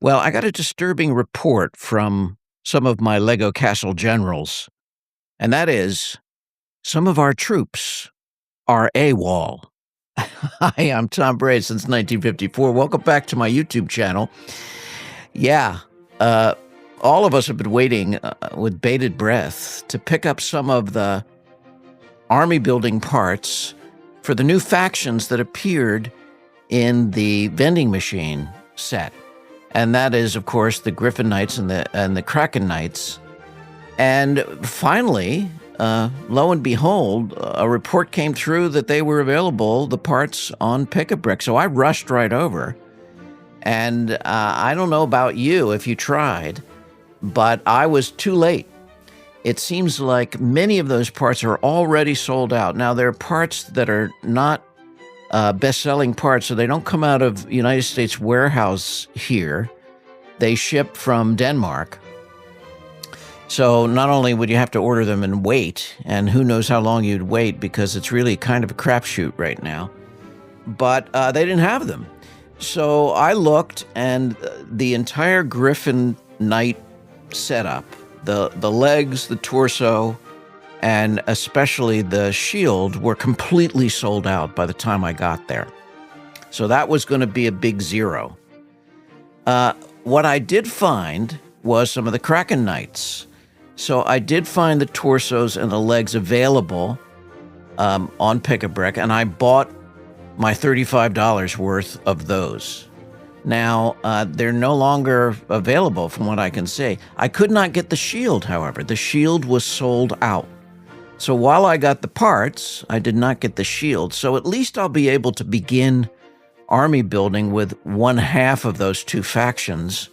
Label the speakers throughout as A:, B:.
A: Well, I got a disturbing report from some of my Lego Castle generals, and that is some of our troops are AWOL. Hi, I'm Tom Braid since 1954. Welcome back to my YouTube channel. Yeah, uh, all of us have been waiting with bated breath to pick up some of the army building parts for the new factions that appeared in the vending machine set. And that is, of course, the Griffin Knights and the Kraken Knights. And finally, lo and behold, a report came through that they were available, the parts on Pick-a-Brick. So I rushed right over. And I don't know about you if you tried, but I was too late. It seems like many of those parts are already sold out. Now, there are parts that are not best-selling parts, so they don't come out of United States warehouse here. They ship from Denmark. So not only would you have to order them and wait, and who knows how long you'd wait because it's really kind of a crapshoot right now, but they didn't have them. So I looked, and the entire Griffin Knight setup, the legs, the torso, and especially the shield were completely sold out by the time I got there. So that was going to be a big zero. What I did find was some of the Kraken Knights. So I did find the torsos and the legs available on Pick-a-Brick, and I bought my $35 worth of those. Now, they're no longer available from what I can see. I could not get the shield, however. The shield was sold out. So while I got the parts, I did not get the shield. So at least I'll be able to begin army building with one half of those two factions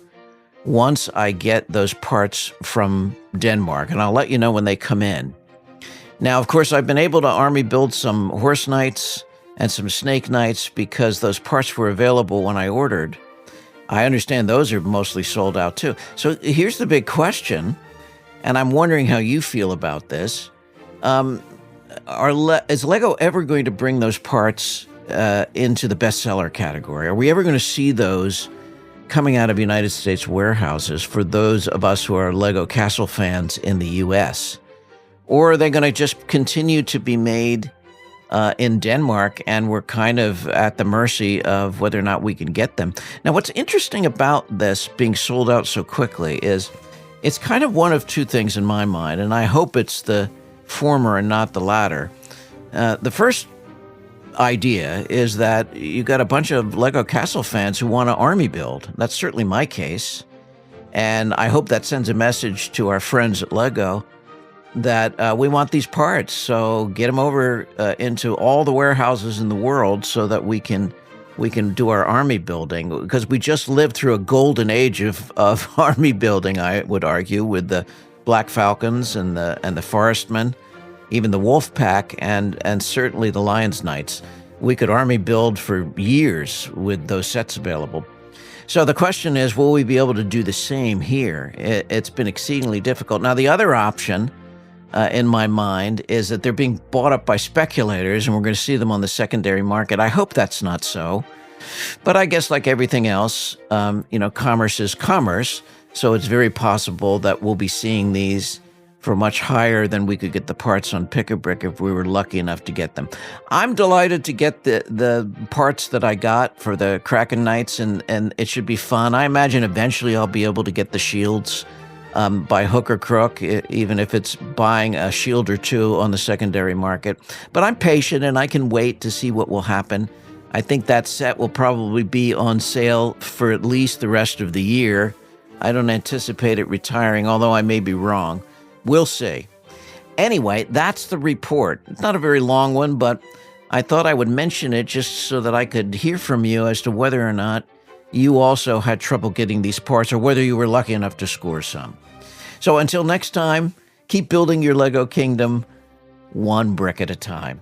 A: once I get those parts from Denmark. And I'll let you know when they come in. Now, of course, I've been able to army build some Horse Knights and some Snake Knights because those parts were available when I ordered. I understand those are mostly sold out too. So here's the big question, and I'm wondering how you feel about this. Is Lego ever going to bring those parts into the bestseller category? Are we ever going to see those coming out of United States warehouses for those of us who are Lego Castle fans in the U.S.? Or are they going to just continue to be made in Denmark, and we're kind of at the mercy of whether or not we can get them? Now, what's interesting about this being sold out so quickly is it's kind of one of two things in my mind, and I hope it's the former and not the latter. The first idea is that you got a bunch of Lego Castle fans who want to army build. That's certainly my case. And I hope that sends a message to our friends at Lego that we want these parts. So get them over into all the warehouses in the world so that we can do our army building, because we just lived through a golden age of army building, I would argue, with the Black Falcons and the Forestmen, even the Wolf Pack, and certainly the Lions Knights. We could army build for years with those sets available. So the question is, will we be able to do the same here? It's been exceedingly difficult. Now, the other option in my mind is that they're being bought up by speculators, and we're going to see them on the secondary market. I hope that's not so. But I guess like everything else, commerce is commerce. So it's very possible that we'll be seeing these for much higher than we could get the parts on Pick-a-Brick if we were lucky enough to get them. I'm delighted to get the parts that I got for the Kraken Knights, and it should be fun. I imagine eventually I'll be able to get the shields by hook or crook, even if it's buying a shield or two on the secondary market. But I'm patient, and I can wait to see what will happen. I think that set will probably be on sale for at least the rest of the year. I don't anticipate it retiring, although I may be wrong. We'll see. Anyway, that's the report. It's not a very long one, but I thought I would mention it just so that I could hear from you as to whether or not you also had trouble getting these parts, or whether you were lucky enough to score some. So until next time, keep building your Lego kingdom one brick at a time.